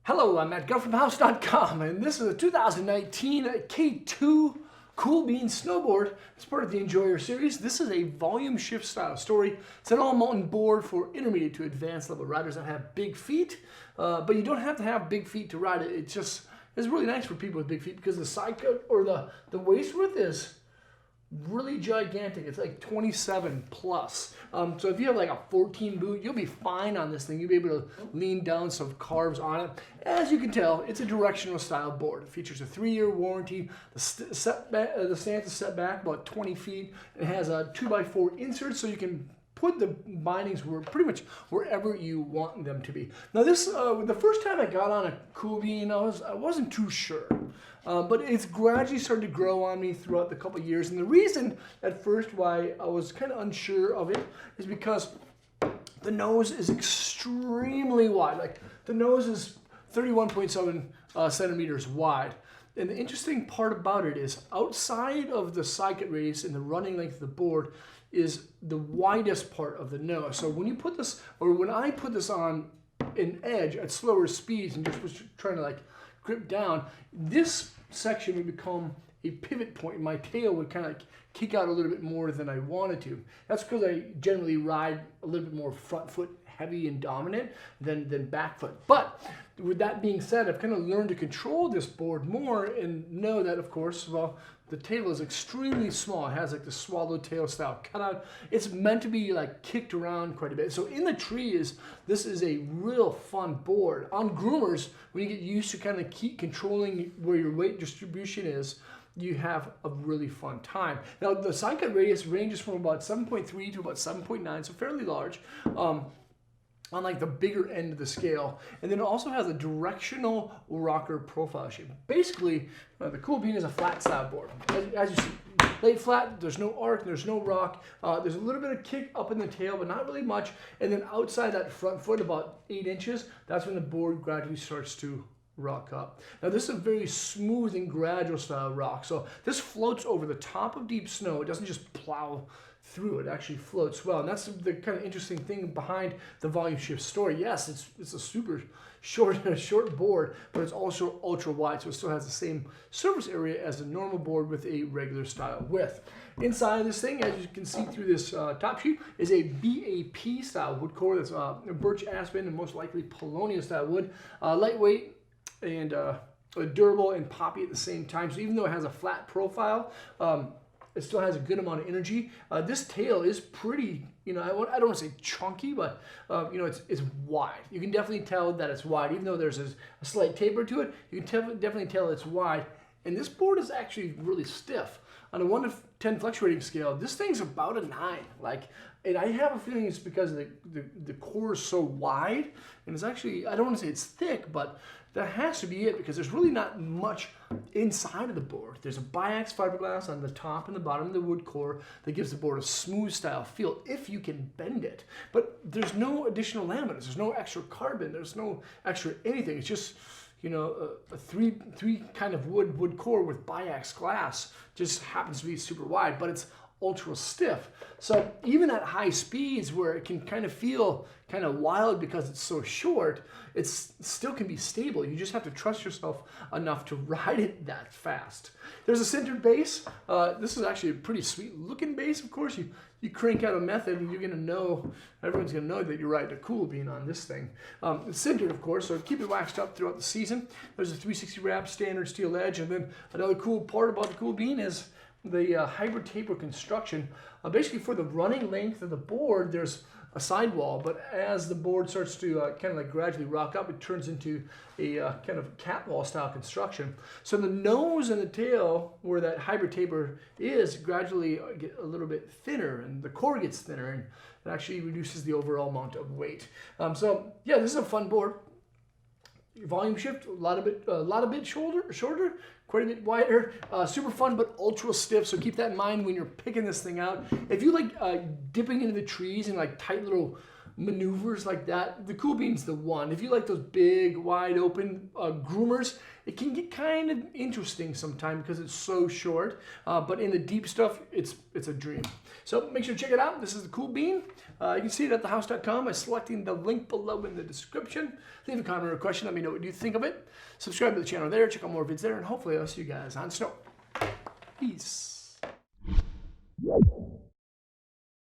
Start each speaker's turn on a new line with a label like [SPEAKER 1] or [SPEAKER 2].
[SPEAKER 1] Hello, I'm Matt from House.com, and this is a 2019 K2 Cool Bean Snowboard. It's part of the Enjoyer series. This is a volume shift style story. It's an all-mountain board for intermediate to advanced level riders that have big feet, but you don't have to have big feet to ride it. It's really nice for people with big feet because the side cut or the waist width is really gigantic. It's like 27 plus. So if you have like a 14 boot, you'll be fine on this thing. You'll be able to lean down some carbs on it. As you can tell, it's a directional style board. It features a 3-year warranty. The stance is set back about 20 feet. It has a 2x4 insert so you can put the bindings pretty much wherever you want them to be. Now this, the first time I got on a Cool Bean, I wasn't too sure. But it's gradually started to grow on me throughout the couple of years. And the reason at first why I was kind of unsure of it is because the nose is extremely wide. Like the nose is 31.7 centimeters wide. And the interesting part about it is outside of the side cut radius and the running length of the board is the widest part of the nose. So when you put this, or when I put this on an edge at slower speeds and just was trying to like grip down, this section would become a pivot point. My tail would kind of like kick out a little bit more than I wanted to. That's because I generally ride a little bit more front foot heavy and dominant than back foot. But with that being said, I've kind of learned to control this board more and know that, of course, well, the tail is extremely small. It has like the swallowtail style cutout. It's meant to be like kicked around quite a bit. So in the trees, this is a real fun board. On groomers, when you get used to kind of keep controlling where your weight distribution is, you have a really fun time. Now the side cut radius ranges from about 7.3 to about 7.9, so fairly large. On like the bigger end of the scale, and then it also has a directional rocker profile shape. Basically, the Cool Bean is a flat style board. As you see, laid flat, there's no arc, there's no rock. There's a little bit of kick up in the tail, but not really much. And then outside that front foot, about 8 inches, that's when the board gradually starts to rock up. Now this is a very smooth and gradual style rock. So this floats over the top of deep snow. It doesn't just plow through, it actually floats well. And that's the kind of interesting thing behind the volume shift story. Yes, it's a super short board, but it's also ultra wide, so it still has the same surface area as a normal board with a regular style width. Inside of this thing, as you can see through this top sheet, is a BAP style wood core. That's birch, aspen, and most likely paulownia style wood. Lightweight and durable and poppy at the same time. So even though it has a flat profile, it still has a good amount of energy. This tail is pretty, I don't want to say chunky, but it's wide. You can definitely tell that it's wide, even though there's a slight taper to it. You can definitely tell it's wide. And this board is actually really stiff. On a 1 to 10 fluctuating scale, this thing's about a 9. And I have a feeling it's because the core is so wide, and it's actually, I don't want to say it's thick, but that has to be it because there's really not much inside of the board. There's a biax fiberglass on the top and the bottom of the wood core that gives the board a smooth style feel if you can bend it. But there's no additional laminates, there's no extra carbon, there's no extra anything. It's just, a three kind of wood core with biax glass. Just happens to be super wide, but it's ultra stiff. So even at high speeds where it can kind of feel kind of wild because it's so short, it still can be stable. You just have to trust yourself enough to ride it that fast. There's a centered base. This is actually a pretty sweet looking base. Of course, you crank out a method and everyone's gonna know that you're riding a Cool Bean on this thing. It's centered, of course, so keep it waxed up throughout the season. There's a 360 wrap standard steel edge, and then another cool part about the Cool Bean is the hybrid taper construction. Basically for the running length of the board, there's a sidewall, but as the board starts to kind of like gradually rock up, it turns into a kind of catwall style construction. So the nose and the tail, where that hybrid taper is, gradually get a little bit thinner, and the core gets thinner, and it actually reduces the overall amount of weight. So yeah, this is a fun board. Volume shift, a lot of bit shorter, quite a bit wider, super fun but ultra stiff. So keep that in mind when you're picking this thing out. If you like dipping into the trees in like tight little maneuvers like that, the Cool Bean's the one. If you like those big, wide open groomers, it can get kind of interesting sometimes because it's so short. But in the deep stuff, it's a dream. So make sure to check it out. This is the Cool Bean. You can see it at thehouse.com by selecting the link below in the description. Leave a comment or a question. Let me know what you think of it. Subscribe to the channel there. Check out more vids there. And hopefully I'll see you guys on Snow. Peace.